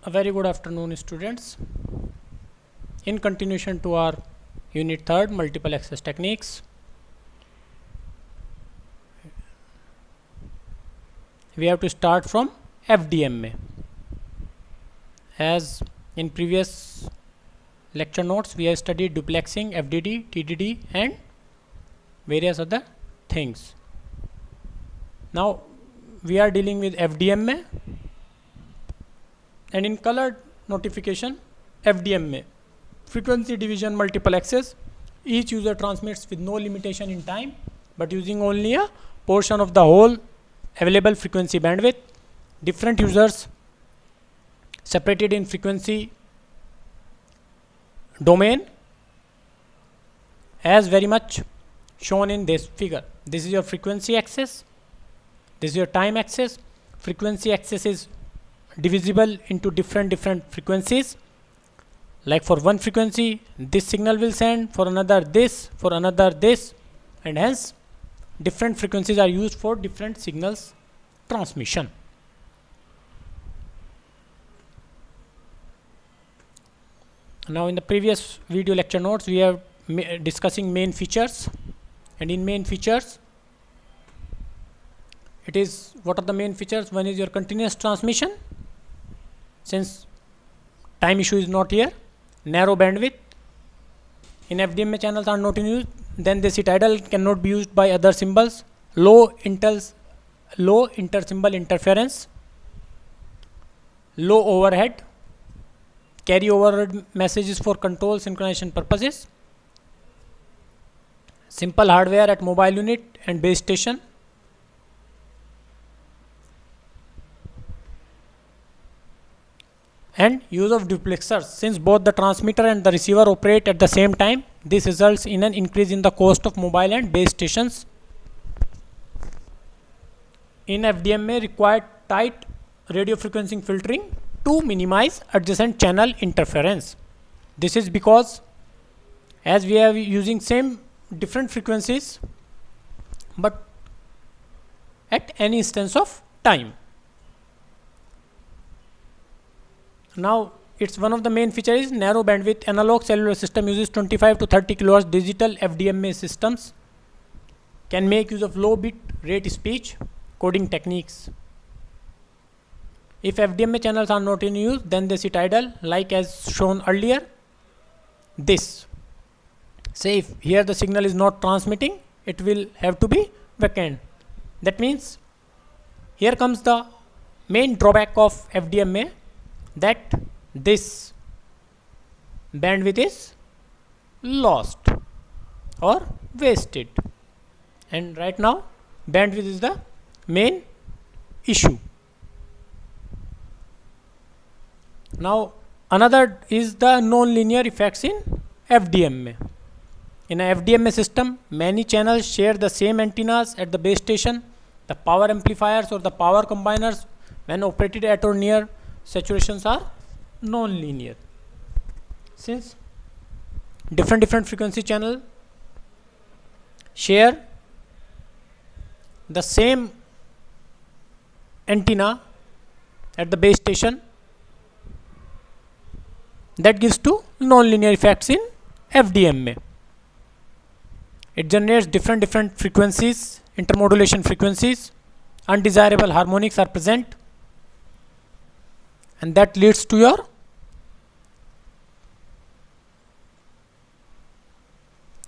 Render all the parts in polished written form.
A very good afternoon, students. In continuation to our unit 3rd, multiple access techniques, we have to start from FDMA. As in previous lecture notes, we have studied duplexing, FDD, TDD and various other things. Now we are dealing with FDMA, and in colored notification, FDMA, frequency division multiple access. Each user transmits with no limitation in time but using only a portion of the whole available frequency bandwidth. Different users separated in frequency domain as very much shown in this figure. This is your frequency axis, this is your time axis. Frequency axis is divisible into different frequencies. Like for one frequency, this signal will send, for another this, for another this, and hence different frequencies are used for different signals transmission. Now in the previous video lecture notes, we are discussing main features, and in main features, it is, what are the main features? One is your continuous transmission, since time issue is not here. Narrow bandwidth in FDMA channels are not in use, then they sit idle, cannot be used by other symbols. Low inter-symbol interference, low overhead, carry overhead messages for control synchronization purposes, simple hardware at mobile unit and base station, and use of duplexers. Since both the transmitter and the receiver operate at the same time, this results in an increase in the cost of mobile and base stations. In FDMA, required tight radio frequency filtering to minimize adjacent channel interference. This is because as we are using same different frequencies but at any instance of time. Now it's one of the main features is narrow bandwidth. Analog cellular system uses 25 to 30 kHz. Digital FDMA systems can make use of low bit rate speech coding techniques. If FDMA channels are not in use, then they sit idle, like as shown earlier. This, say if here the signal is not transmitting, it will have to be vacant. That means here comes the main drawback of FDMA, that this bandwidth is lost or wasted, and right now bandwidth is the main issue. Now another is the nonlinear effects in FDMA. In a FDMA system, many channels share the same antennas at the base station. The power amplifiers or the power combiners, when operated at or near saturations, are non-linear. Since different frequency channel share the same antenna at the base station, that gives to non-linear effects in FDMA. It generates different frequencies, intermodulation frequencies, undesirable harmonics are present, and that leads to your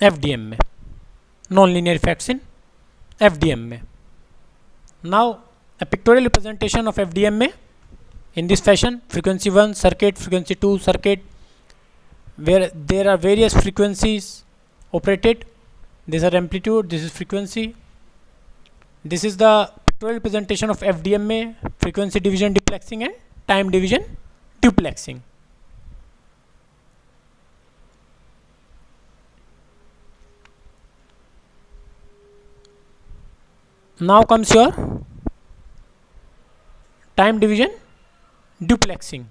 FDMA, nonlinear effects in FDMA. Now a pictorial representation of FDMA in this fashion: frequency 1 circuit, frequency 2 circuit, where there are various frequencies operated. These are amplitude, this is frequency. This is the pictorial representation of FDMA, frequency division duplexing and time division duplexing. Now comes your time division duplexing.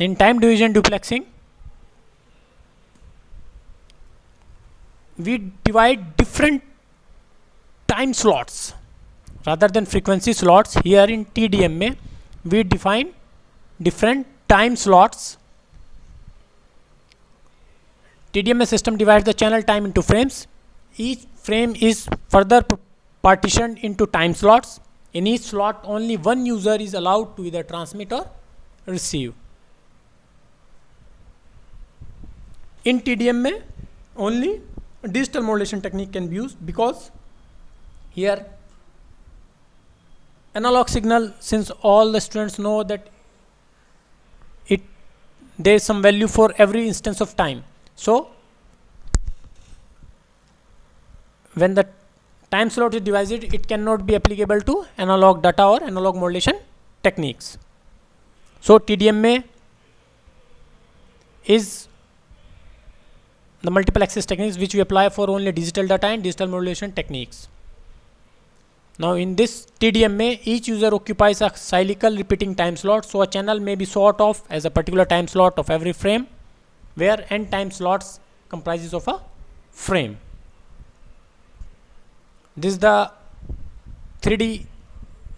In time division duplexing, we divide different time slots rather than frequency slots. Here in TDMA we define different time slots. TDMA system divides the channel time into frames. Each frame is further partitioned into time slots. In each slot only one user is allowed to either transmit or receive. In TDMA only digital modulation technique can be used, because here analog signal, since all the students know that there is some value for every instance of time. So when the time slot is divided, it cannot be applicable to analog data or analog modulation techniques. So TDMA is the multiple access techniques which we apply for only digital data and digital modulation techniques. Now in this TDMA, each user occupies a cyclical repeating time slot. So a channel may be sort of as a particular time slot of every frame, where n time slots comprises of a frame. This is the 3D,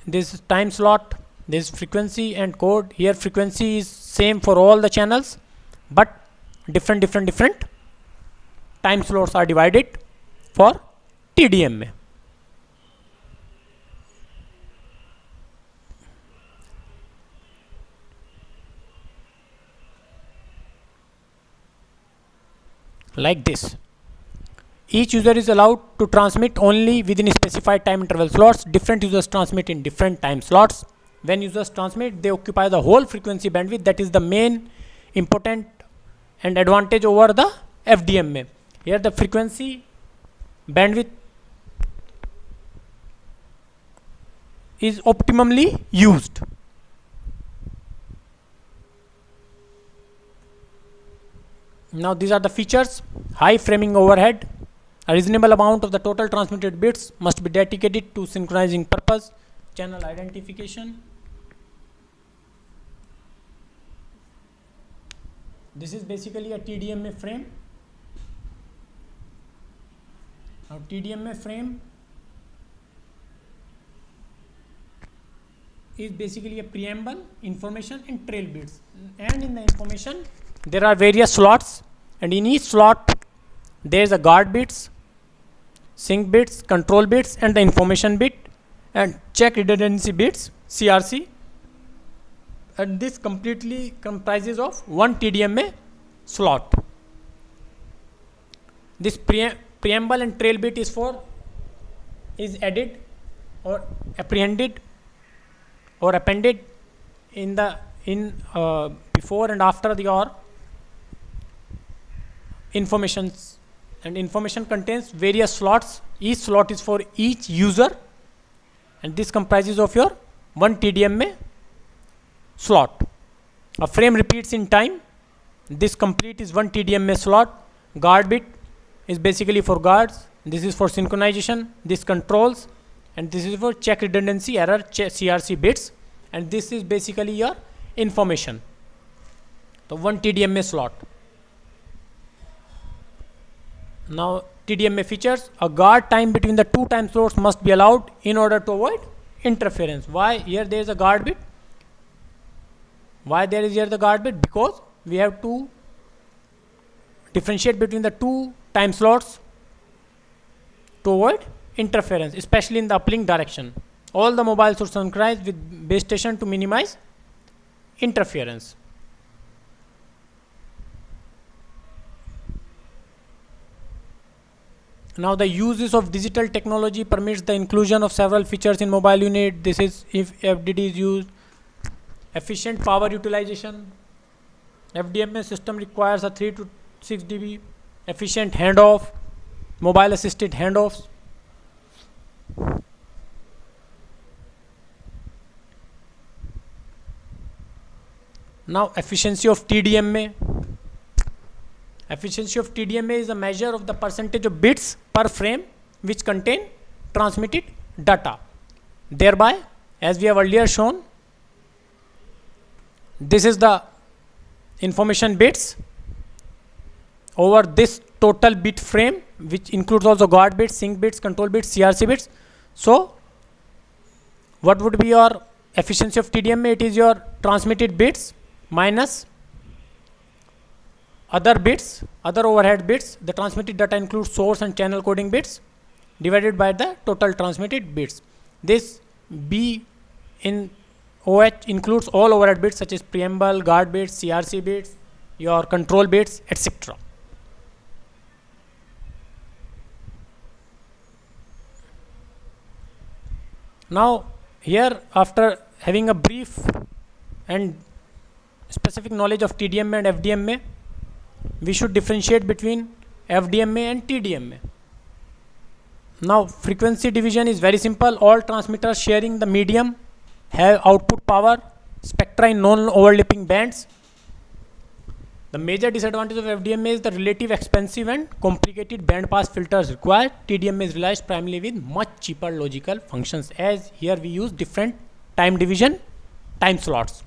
this time slot, this frequency and code. Here frequency is same for all the channels, but different time slots are divided for TDMA. Like this. Each user is allowed to transmit only within specified time interval slots. Different users transmit in different time slots. When users transmit, they occupy the whole frequency bandwidth. That is the main important and advantage over the FDMA. Here the frequency bandwidth is optimally used. Now these are the features. High framing overhead. A reasonable amount of the total transmitted bits must be dedicated to synchronizing purpose. Channel identification. This is basically a TDMA frame. Now TDMA frame is basically a preamble, information and trail bits. And in the information there are various slots, and in each slot there is a guard bits, sync bits, control bits and the information bit, and check redundancy bits, CRC, and this completely comprises of one TDMA slot. This preamble and trail bit is added or apprehended or appended in before and after your informations, and information contains various slots. Each slot is for each user, and this comprises of your one TDMA slot. A frame repeats in time. This complete is one TDMA slot. Guard bit is basically for guards. This is for synchronization. This controls, and this is for check redundancy, error, CRC bits, and this is basically your information. So one TDMA slot. Now TDMA features. A guard time between the two time slots must be allowed in order to avoid interference. Why here there is a guard bit? Why there is here the guard bit? Because we have to differentiate between the two time slots to avoid interference, especially in the uplink direction. All the mobiles should synchronize with base station to minimize interference. Now the uses of digital technology permits the inclusion of several features in mobile unit. This is if FDD is used. Efficient power utilization. FDMA system requires a 3 to 6 dB. Efficient handoff. Mobile assisted handoffs. Now efficiency of TDMA. Efficiency of TDMA is a measure of the percentage of bits per frame which contain transmitted data. Thereby, as we have earlier shown, this is the information bits over this total bit frame, which includes also guard bits, sync bits, control bits, CRC bits. So what would be your efficiency of TDMA? It is your transmitted bits minus other bits, other overhead bits. The transmitted data includes source and channel coding bits divided by the total transmitted bits. This B in OH includes all overhead bits such as preamble, guard bits, CRC bits, your control bits, etc. Now here, after having a brief and specific knowledge of TDMA and FDMA, we should differentiate between FDMA and TDMA. Now frequency division is very simple. All transmitters sharing the medium have output power spectra in non-overlapping bands. The major disadvantage of FDMA is the relative expensive and complicated band pass filters required. TDMA is realized primarily with much cheaper logical functions, as here we use different time division time slots.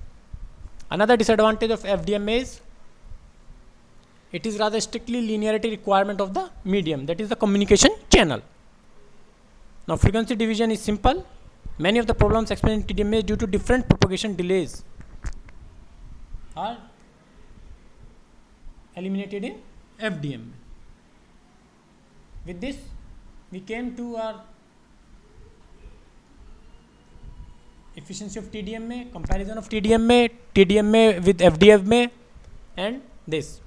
Another disadvantage of FDMA is it is rather strictly linearity requirement of the medium, that is the communication channel. Now frequency division is simple. Many of the problems explained in TDMA due to different propagation delays are eliminated in FDMA. With this, we came to our efficiency of TDMA, comparison of TDMA, TDMA with FDMA, and this.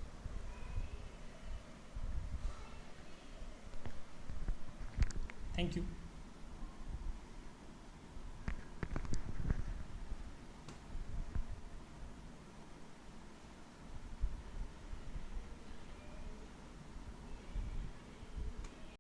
Thank you.